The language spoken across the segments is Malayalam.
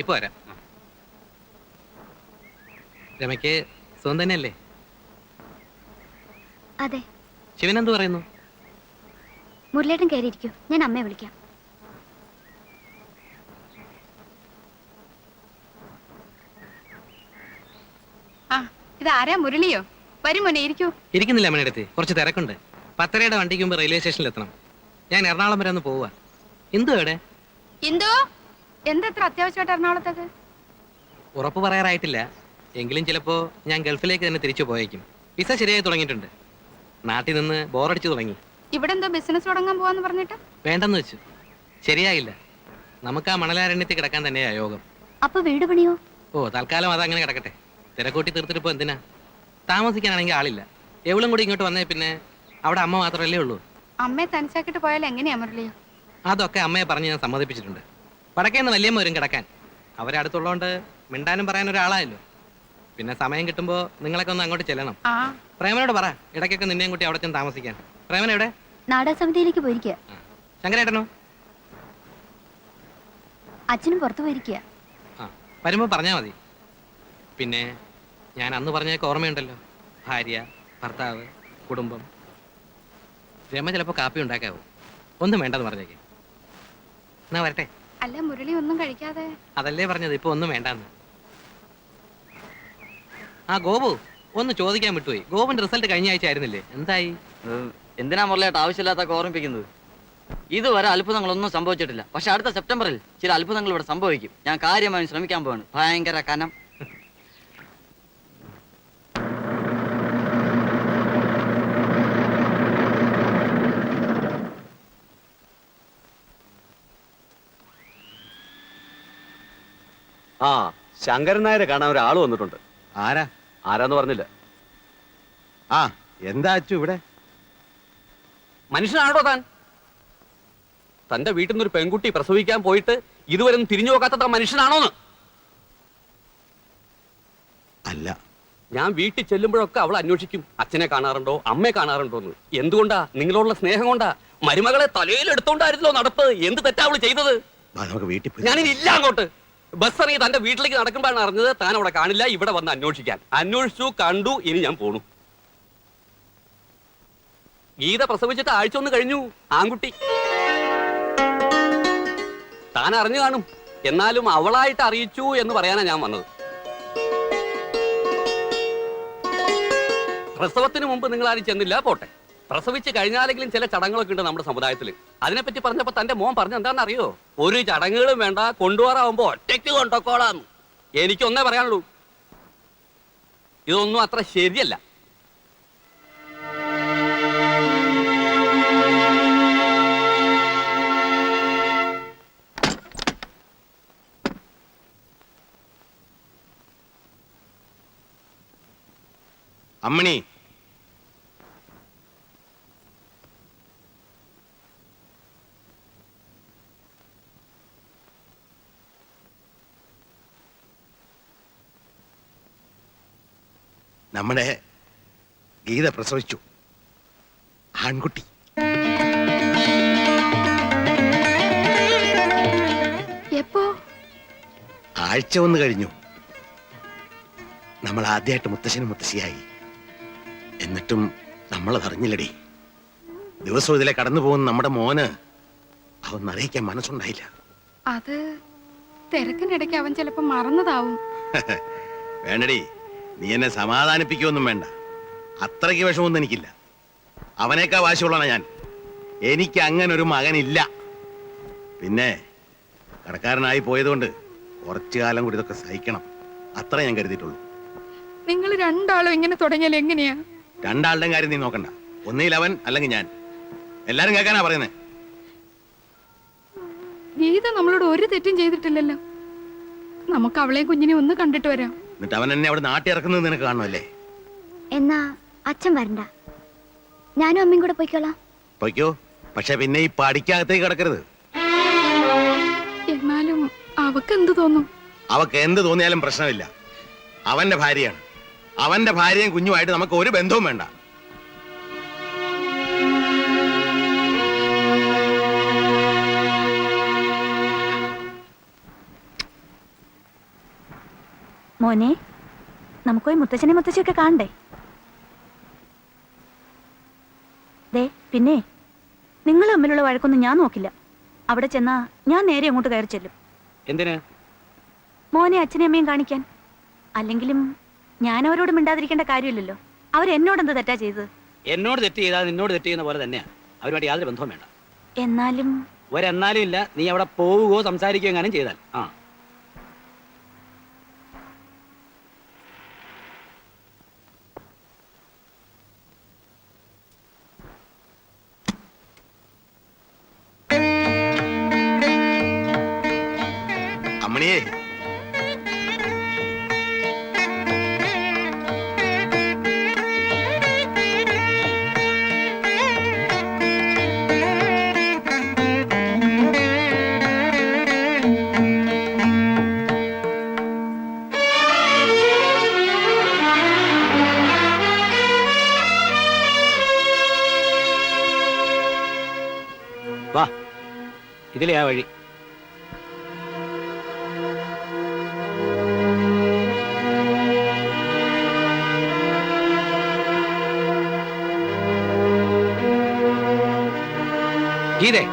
ഇപ്പൊ വരാം. രമയ്ക്ക് സുഖം തന്നെയല്ലേ? അതെ. ശിവൻ എന്ത് പറയുന്നു? മുരളേട്ടൻ കയറിയിരിക്കൂ, ഞാൻ അമ്മയെ വിളിക്കാം. ഇതാരാ? മുരളിയോ? വരും മോനെ, ഇരിക്കൂ. ഇരിക്കുന്നില്ല അമ്മയുടെ കുറച്ച് തിരക്കുണ്ട്. 10:30 വണ്ടിക്ക് മുമ്പ് റെയിൽവേ സ്റ്റേഷനിൽ എത്തണം. ഞാൻ എറണാകുളം വരെ ഒന്ന് പോവുക. ഇന്ദു എവിടെ? ഇന്ദു, എന്തെത്ര അത്യാവശ്യമായിട്ട് എറണാകുളത്തേക്ക്? ഉറപ്പ് പറയാറായിട്ടില്ല. എങ്കിലും ചിലപ്പോ ഞാൻ ഗൾഫിലേക്ക് തന്നെ തിരിച്ചു പോയേക്കും. വിസ ശരിയായി തുടങ്ങിയിട്ടുണ്ട്. നാട്ടിൽ നിന്ന് ബോറടിച്ചു തുടങ്ങി. ഇവിടെ എന്തോ ബിസിനസ് തുടങ്ങാൻ പോവാന്ന് പറഞ്ഞിട്ട് വേണ്ടെന്ന് വെച്ചു. ശരിയായില്ല. നമുക്ക് ആ മണലാരണ്യത്തിൽ കിടക്കാൻ തന്നെയാ യോഗം. അപ്പൊ വീട് പണിയോ? ഓ, തൽക്കാലം അതങ്ങനെ കിടക്കട്ടെ. തിരക്കൂട്ടി തീർത്തിട്ട് ഇപ്പൊ എന്തിനാ? താമസിക്കാനാണെങ്കിൽ ആളില്ല. എവളും കൂടി ഇങ്ങോട്ട് വന്നേ പിന്നെ അവിടെ അമ്മ മാത്രമല്ലേ ഉള്ളൂ. അമ്മയെ തനിച്ചാക്കിട്ട് പോയാൽ എങ്ങനെയാ മുരളിയോ? അതൊക്കെ അമ്മയെ പറഞ്ഞ് ഞാൻ സമ്മതിപ്പിച്ചിട്ടുണ്ട്. വടക്കേന്ന് വല്യമ്മ വരും കിടക്കാൻ. അവരെ അടുത്തുള്ളതുകൊണ്ട് മിണ്ടാനും പറയാൻ ഒരാളായല്ലോ. പിന്നെ സമയം കിട്ടുമ്പോ നിങ്ങളൊക്കെ ഒന്ന് അങ്ങോട്ട് ചെല്ലണം. പ്രേമനോട് പറ ഇടയ്ക്കൊക്കെ നിന്നെയും കൂട്ടി അവിടെ ചെന്ന് താമസിക്കാൻ. പ്രേമൻ എവിടെ? നാടകസമിതിയിലേക്ക് പോയിരിക്കുക. ശങ്കരേട്ടനോ? അച്ഛനും പുറത്തു പോയിരിക്കുക. വരുമ്പോ പറഞ്ഞാ മതി. പിന്നെ ഞാൻ അന്ന് പറഞ്ഞൊക്കെ ഓർമ്മയുണ്ടല്ലോ. ഭാര്യ, ഭർത്താവ്, കുടുംബം. രമ ചിലപ്പോ കാപ്പി ഉണ്ടാക്കാവോ? ഒന്നും വേണ്ടെന്ന് പറഞ്ഞേക്ക്. എന്നാ വരട്ടെ. അല്ല, മുരളി ഒന്നും കഴിക്കാതെ? അതല്ലേ പറഞ്ഞത്, ഇപ്പൊ ഒന്നും വേണ്ടെന്ന്. ആ ഗോപു ഒന്ന് ചോദിക്കാൻ വിട്ടുപോയി. ഗോപുന്റെ റിസൾട്ട് കഴിഞ്ഞ ആഴ്ച ആയിരുന്നില്ലേ? എന്തായി? എന്തിനാ മുരളിയായിട്ട് ആവശ്യമില്ലാത്ത ഓർമ്മിപ്പിക്കുന്നത്? ഇതുവരെ അത്ഭുതങ്ങളൊന്നും സംഭവിച്ചിട്ടില്ല. പക്ഷെ അടുത്ത സെപ്റ്റംബറിൽ ചില അത്ഭുതങ്ങൾ ഇവിടെ സംഭവിക്കും. ഞാൻ കാര്യമായി ശ്രമിക്കാൻ പോവാണ്. ഭയങ്കര കനം. ആ, ശങ്കരൻ നായരെ കാണാൻ ഒരാൾ വന്നിട്ടുണ്ട്. ആരാന്ന് പറഞ്ഞില്ല. ആ, എന്താ അച്ചു ഇവിടെ? മനുഷ്യനാണോ താൻ? തന്റെ വീട്ടിൽ നിന്ന് ഒരു പെൺകുട്ടി പ്രസവിക്കാൻ പോയിട്ട് ഇതുവരെ തിരിഞ്ഞു നോക്കാത്ത മനുഷ്യനാണോന്ന്? അല്ല. ഞാൻ വീട്ടിൽ ചെല്ലുമ്പോഴൊക്കെ അവൾ അന്വേഷിക്കും, അച്ഛനെ കാണാറുണ്ടോ, അമ്മയെ കാണാറുണ്ടോ എന്ന്. എന്തുകൊണ്ടാ? നിങ്ങളോടുള്ള സ്നേഹം കൊണ്ടാ. മരുമകളെ തലയിൽ എടുത്തോണ്ടായിരുന്നല്ലോ നടപ്പ്. എന്ത് തെറ്റാ അവള് ചെയ്തത്? ഞാനിനി ഇല്ല അങ്ങോട്ട്. ബസ് ഇറങ്ങി തന്റെ വീട്ടിലേക്ക് നടക്കുമ്പോഴാണ് അറിഞ്ഞത് താൻ അവിടെ കാണില്ല. ഇവിടെ വന്ന് അന്വേഷിക്കാൻ. അന്വേഷിച്ചു, കണ്ടു. ഇനി ഞാൻ പോണു. ഗീത പ്രസവിച്ചിട്ട് ആഴ്ച ഒന്ന് കഴിഞ്ഞു. ആൺകുട്ടി. താൻ അറിഞ്ഞു കാണും. എന്നാലും അവളായിട്ട് അറിയിച്ചു എന്ന് പറയാനാ ഞാൻ വന്നത്. പ്രസവത്തിന് മുമ്പ് നിങ്ങൾ ആരും ചെന്നില്ല, പോട്ടെ. പ്രസവിച്ച് കഴിഞ്ഞാലെങ്കിലും ചില ചടങ്ങുകളൊക്കെ ഉണ്ട് നമ്മുടെ സമുദായത്തിൽ. അതിനെപ്പറ്റി പറഞ്ഞപ്പോ തന്റെ മോൻ പറഞ്ഞ എന്താണെന്ന് അറിയോ? ഒരു ചടങ്ങുകളും വേണ്ട, കൊണ്ടുപോകാറാവുമ്പോ ഒറ്റയ്ക്ക് കൊണ്ടോക്കോളാന്ന്. എനിക്കൊന്നേ പറയാനുള്ളൂ, ഇതൊന്നും അത്ര ശരിയല്ല. അമ്മണി, നമ്മുടെ ഗീത പ്രസവിച്ചു. ആൺകുട്ടി. എപ്പോ? ആഴ്ച ഒന്ന് കഴിഞ്ഞു. നമ്മൾ ആദ്യമായിട്ട് മുത്തശ്ശനും മുത്തശ്ശിയായി. എന്നിട്ടും നമ്മളതറിഞ്ഞില്ലടി. ദിവസവും ഇതിലെ കടന്നു പോകുന്ന നമ്മുടെ മോന് അവൻ അറിയിക്കാൻ മനസ്സുണ്ടായില്ല. അത് തിരക്കിനിടയ്ക്ക് അവൻ ചിലപ്പോ മറന്നതാവും. വേണ്ടടി, നീ എന്നെ സമാധാനിപ്പിക്കൊന്നും വേണ്ട. അത്രയ്ക്ക് വിഷമൊന്നും എനിക്കില്ല. അവനേക്കാ വാശിയുള്ളതാണ് ഞാൻ. എനിക്ക് അങ്ങനെ ഒരു മകനില്ല. പിന്നെ കടക്കാരനായി പോയതുകൊണ്ട് കുറച്ചു കാലം കൂടി ഇതൊക്കെ സഹിക്കണം. അത്ര ഞാൻ കരുതിയിട്ടുള്ളൂ. നിങ്ങൾ രണ്ടാളും ഇങ്ങനെ തുടങ്ങിയാൽ എങ്ങനെയാ? രണ്ടാളുടെ കാര്യം നീ നോക്കണ്ട. ഒന്നിൽ അവൻ അല്ലെങ്കിൽ ഞാൻ. എല്ലാരും കേൾക്കാനാ പറയുന്നേ. ഗീത നമ്മളോട് ഒരു തെറ്റും ചെയ്തിട്ടില്ലല്ലോ. നമുക്ക് അവളെയും കുഞ്ഞിനെ ഒന്ന് കണ്ടിട്ട് വരാം. എന്നിട്ട് അവൻ എന്നെ അവിടെ നാട്ടി ഇറക്കുന്നത് നിനക്ക് കാണുമല്ലേ? എന്നാ അച്ഛൻ വരണ്ട, ഞാനും അമ്മയും കൂടെ പോയിക്കോളാം. പൊയ്ക്കോ, പക്ഷെ പിന്നെ ഈ പടിക്കകത്തേക്ക് കിടക്കരുത്. എന്നാലും അവക്ക് എന്ത് തോന്നും? അവക്ക് എന്ത് തോന്നിയാലും പ്രശ്നമില്ല. അവന്റെ ഭാര്യയാണ്. അവന്റെ ഭാര്യയും കുഞ്ഞുമായിട്ട് നമുക്ക് ഒരു ബന്ധവും വേണ്ട. മോനെ നമുക്ക് പോയി മുത്തച്ഛനെ മുത്തശ്ശിയൊക്കെ കാണണ്ടേ? ദേ പിന്നെ നിങ്ങൾ തമ്മിലുള്ള വഴക്കൊന്നും ഞാൻ നോക്കില്ല. അവിടെ ചെന്നാ ഞാൻ നേരെ അങ്ങോട്ട് കയറി ചെല്ലും. എന്തിന്? മോനെ അച്ഛനെ അമ്മയും കാണിക്കാൻ. അല്ലെങ്കിലും ഞാൻ അവരോട് മിണ്ടാതിരിക്കേണ്ട കാര്യമില്ലല്ലോ. അവരെന്നോടെന്ത് തെറ്റാ ചെയ്തത്? എന്നോട് തെറ്റ് ചെയ്താൽ നിന്നോട് തെറ്റ് ചെയ്യുന്ന പോലെ തന്നെയാണ്. അവരുമായിട്ട് യാതൊരു ബന്ധവും വേണ്ട. എന്നാലും ഒരെന്നാലും ഇല്ല. നീ അവിടെ പോവുകയോ സംസാരിക്കുകയോ എങ്ങാനും ചെയ്താൽ അമ്മണിയേ, വാ, ഇതിലെയാ വഴി. ഗീതേ,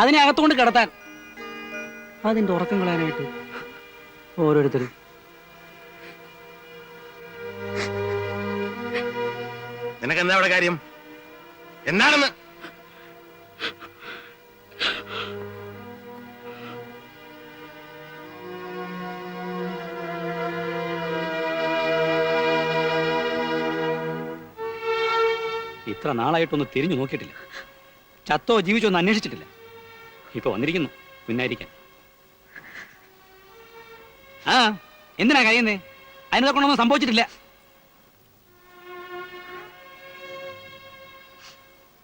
അതിനെ അകത്തുകൊണ്ട് കിടത്താൻ, അതിന്റെ ഉറക്കം കളയാനായിട്ട് ഓരോരുത്തരും. നിനക്കെന്താ അവിടെ കാര്യം? എന്താണെന്ന്? ഇത്ര നാളായിട്ടൊന്ന് തിരിഞ്ഞു നോക്കിയിട്ടില്ല. ചത്തോ ജീവിച്ചോ ഒന്ന് അന്വേഷിച്ചിട്ടില്ല. ഇപ്പൊ വന്നിരിക്കുന്നു പിന്നായിരിക്കാൻ. എന്തിനാ കഴിയുന്നേ? അതിനെ കൊണ്ടൊന്നും സംഭവിച്ചിട്ടില്ല.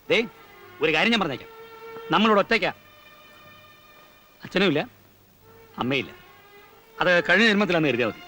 ദേ, ഒരു കാര്യം ഞാൻ പറഞ്ഞേക്കാം. നമ്മളോട് ഒറ്റയ്ക്കാ. അച്ഛനുമില്ല, അമ്മയില്ല. അത് കഴിഞ്ഞ ജന്മത്തിലാന്ന് കരുതിയാൽ മതി.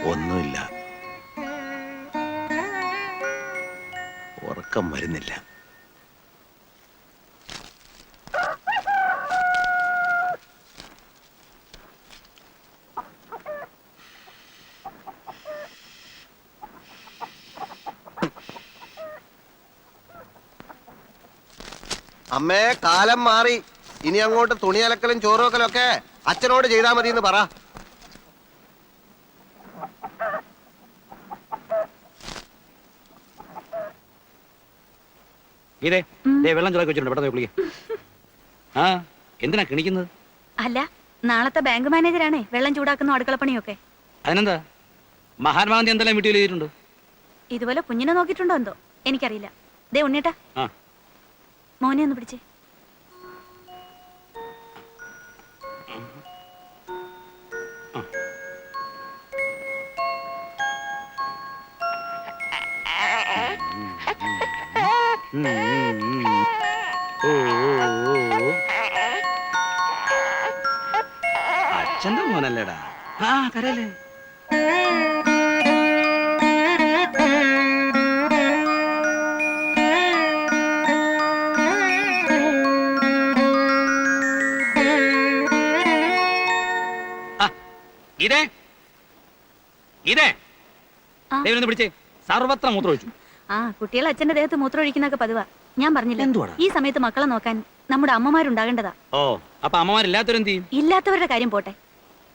ഒന്നുമില്ല, ഉറക്കം വരുന്നില്ല. അമ്മേ, കാലം മാറി. ഇനി അങ്ങോട്ട് തുണി അലക്കലും ചോറുവെക്കലും ഒക്കെ അച്ഛനോട് ചെയ്താൽ മതി എന്ന് പറ. ഇതേ വെള്ളം ചൂടാക്കി വെച്ചിട്ടുണ്ട്, പെട്ടെന്ന് കുളിക്കാം. എന്തിനാ കിണിക്കുന്നത്? അല്ല, നാളത്തെ ബാങ്ക് മാനേജരാണേ വെള്ളം ചൂടാക്കുന്ന അടുക്കളപ്പണിയൊക്കെ. അതിനെന്താ, മഹാത്മാഗാന്ധി എന്തെല്ലാം വീട്ടിൽ ചെയ്തിട്ടുണ്ട്? ഇതുപോലെ കുഞ്ഞിനെ നോക്കിയിട്ടുണ്ടോ എന്തോ എനിക്കറിയില്ല. ദേ ഉണ്ണേട്ടാ, മോനെ ഒന്ന് പിടിച്ചേ. അച്ഛന്റെ മോനല്ലേടാ. ആ കരയല്ലേ. ഇതേ ഇതേ ആ. ദൈവം പിടിച്ചേ. സർവത്ര മൂത്രം ഒഴിച്ചു. ആ കുട്ടികൾ അച്ഛന്റെ ദേഹത്ത് മൂത്രമൊഴിക്കുന്നൊക്കെ പതിവാ. ഞാൻ പറഞ്ഞില്ല, എന്തുവാടാ? ഈ സമയത്ത് മക്കളെ നോക്കാൻ നമ്മുടെ അമ്മമാരുണ്ടാകേണ്ടതാ. ഓ അപ്പൊ അമ്മമാരില്ലാത്തവരെന്ത് ചെയ്യും? ഇല്ലാത്തവരുടെ കാര്യം പോട്ടെ,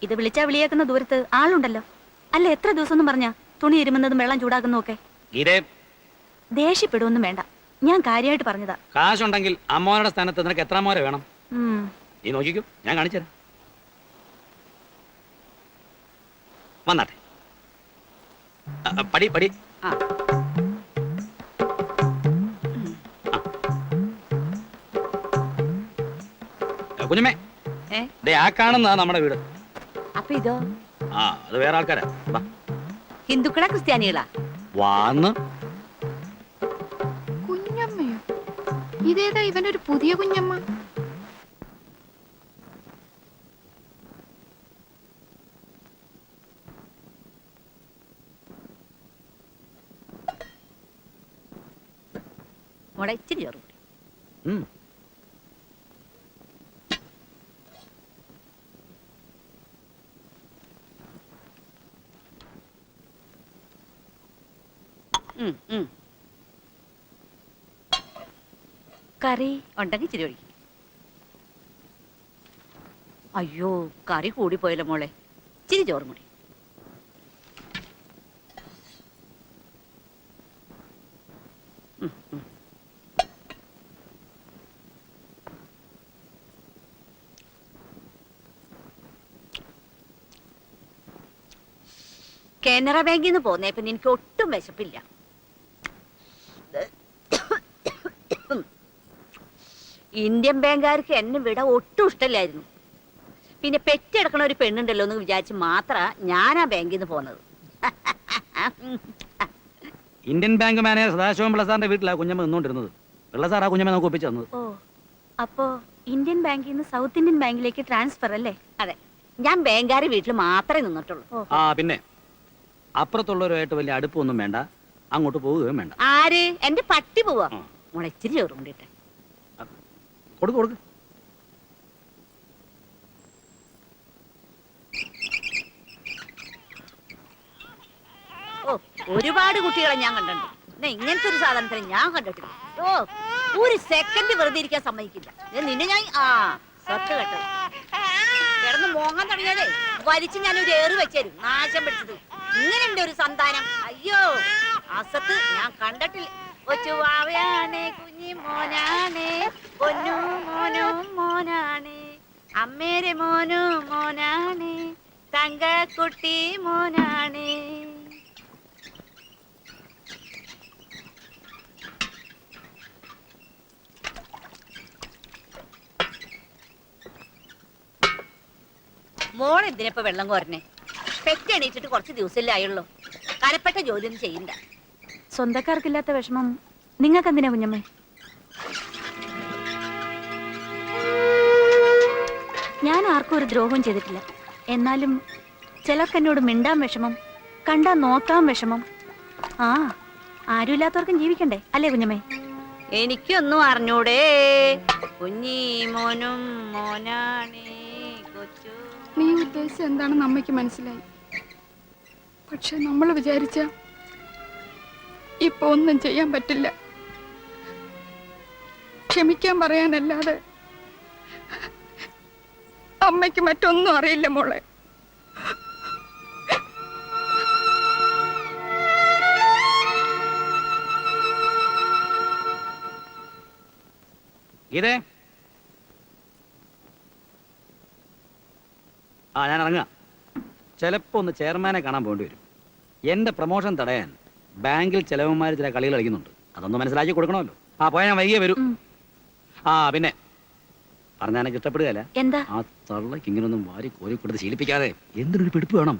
ഇത് വിളിച്ചാ വിളിയേക്കുന്ന ദൂരത്ത് ആളുണ്ടല്ലോ. അല്ല, എത്ര ദിവസം ഒന്നും പറഞ്ഞാ തുണി ഇരുമുന്നതും വെള്ളം ചൂടാക്കുന്നതും ഒക്കെ. ഇതേ ദേഷ്യപ്പെടുവൊന്നും വേണ്ട, ഞാൻ കാര്യമായിട്ട് പറഞ്ഞതാ. കാശുണ്ടെങ്കിൽ അമ്മമാരുടെ സ്ഥാനത്ത് നിനക്ക് എത്ര അമ്മമാരെ വേണം? ഉം. നീ നോക്കിക്കോ, ഞാൻ കാണിച്ചുതരാം. വന്നാട്ടെ. പടി പടി. ആ. കുഞ്ഞമ്മേ, ഏ? ദേ ആ കാണുന്നതാ നമ്മുടെ വീട്. അപ്പൊ ഇതോ? ആ അത് വേറെ ആൾക്കാരാ. വാ. ഹിന്ദുക്കളാ ക്രിസ്ത്യാനികളാ? വാന്ന്. കുഞ്ഞമ്മയോ? ഇതേതാ ഇവനൊരു പുതിയ കുഞ്ഞമ്മ? മോളെ ഇച്ചിരി ചോറ് കൂടി. ഉം. കറി ഉണ്ടെങ്കിൽ ഇച്ചിരി ഒഴിക്കും. അയ്യോ, കറി കൂടിപ്പോയല്ലോ മോളെ, ഇച്ചിരി ചോറും കൂടി. കാനറ ബാങ്കിൽ നിന്ന് പോന്നേ പിന്നെ എനിക്ക് ഒട്ടും വിശപ്പില്ല. ഇന്ത്യൻ ബാങ്കുകാർക്ക് എന്നെ വിടാൻ ഒട്ടും ഇഷ്ടമില്ലായിരുന്നു. പിന്നെ പെറ്റെടുക്കണ ഒരു പെണ്ണുണ്ടല്ലോ എന്ന് വിചാരിച്ച് മാത്രാ ഞാൻ ആ ബാങ്കിൽ നിന്ന് പോന്നത്. Indian bank manager Sadasivam Pillai സാറിന്റെ വീട്ടിലാണ് കുഞ്ഞമ്മ നിന്നോണ്ടിരുന്നത്. പിള്ള സാർ ആ കുഞ്ഞമ്മ നമുക്ക് ഒപ്പിച്ചു തന്നത്. ഓ, അപ്പോ ഇന്ത്യൻ ബാങ്കിൽ നിന്ന് സൗത്ത് ഇന്ത്യൻ ബാങ്കിലേക്ക് ട്രാൻസ്ഫർ അല്ലേ? അതെ, ഞാൻ ബാങ്കുകാരെ വീട്ടിൽ മാത്രമേ നിന്നിട്ടുള്ളൂ. ആ പിന്നെ അപ്പുറത്തുള്ളവരുമായിട്ട് വലിയ അടുപ്പൊന്നും വേണ്ട, അങ്ങോട്ട് പോവുകയും വേണ്ട. ആര്? എന്റെ പട്ടി പോവാ. മോളെ ഇച്ചിരി ചോറും കൊണ്ടിട്ടെ. കൊടുക്ക് കൊടുക്ക്. ഓ, ഒരുപാട് കുട്ടികളെ ഞാൻ കണ്ടിട്ടുണ്ട്. ഇങ്ങനത്തെ ഒരു സാധനത്തിന് ഞാൻ കണ്ടിട്ടില്ല. ഓ, ഒരു സെക്കൻഡ് വെറുതെ ഇരിക്കാൻ സമ്മതിക്കില്ല. നിന്നെ ഞാൻ സത്ത് കേട്ടത് കിടന്ന് മോങ്ങാൻ തുടങ്ങിയാലേ വലിച്ച് ഞാൻ ഒരു ഏറ് വെച്ചേരും. നാശം പിടിച്ചത്. ഇങ്ങനെയുണ്ട് ഒരു സന്താനം. അയ്യോ, അസത്ത് ഞാൻ കണ്ടിട്ടില്ല. കൊച്ചുവാവയാണേ, കുഞ്ഞി മോനാണേ, പൊന്നു മോനും മോനാണേ, അമ്മേരെ മോനും മോനാണേ, തങ്കക്കുട്ടി മോനാണേ. മോൾ എന്തിനപ്പോ വെള്ളം കോരണേ? പെറ്റെണീറ്റിട്ട് കുറച്ച് ദിവസമല്ലേ ആയുള്ളൂ. കനപ്പെട്ട ജോലിയൊന്നും ചെയ്യണ്ട. സ്വന്തക്കാർക്കില്ലാത്ത വിഷമം നിങ്ങൾക്ക് എന്തിനാ കുഞ്ഞമ്മേ? ഞാൻ ആർക്കും ഒരു ദ്രോഹവും ചെയ്തിട്ടില്ല. എന്നാലും ചിലർക്ക് എന്നോട് മിണ്ടാൻ വിഷമം, കണ്ടാ നോക്കാൻ വിഷമം. ആരുമില്ലാത്തവർക്കും ജീവിക്കണ്ടേ അല്ലേ കുഞ്ഞമ്മേ? എനിക്കൊന്നും അറിഞ്ഞൂടേ, കുഞ്ഞി മോനും മോനാണേ കൊച്ചു. നീ ഉദ്ദേശിച്ച എന്താണെന്ന് അമ്മയ്ക്ക് മനസ്സിലായി. പക്ഷെ നമ്മൾ വിചാരിച്ച ഇപ്പൊ ഒന്നും ചെയ്യാൻ പറ്റില്ല. ക്ഷമിക്കാൻ പറയാനല്ലാതെ അമ്മയ്ക്ക് മറ്റൊന്നും അറിയില്ല മോളെ. ഇതേ ഞാൻ ഇറങ്ങാം. ചിലപ്പോ ഒന്ന് ചെയർമാനെ കാണാൻ പോകേണ്ടി വരും. എന്റെ പ്രൊമോഷൻ തടയാൻ ബാങ്കിൽ ചിലവന്മാർ ചില കളികൾ കളിക്കുന്നുണ്ട്. അതൊന്ന് മനസ്സിലാക്കി കൊടുക്കണമല്ലോ. പോയാൽ ഞാൻ വൈകിയേ വരൂ. പിന്നെ പറഞ്ഞാൽ എനിക്ക് ഇഷ്ടപ്പെടുകയല്ല. എന്താ? ആ തള്ളക്ക് ഇങ്ങനൊന്നും വാരി കോരി കൊടുത്ത് ശീലിപ്പിക്കാതെ എന്തിനൊരു പിടിപ്പ് വേണം.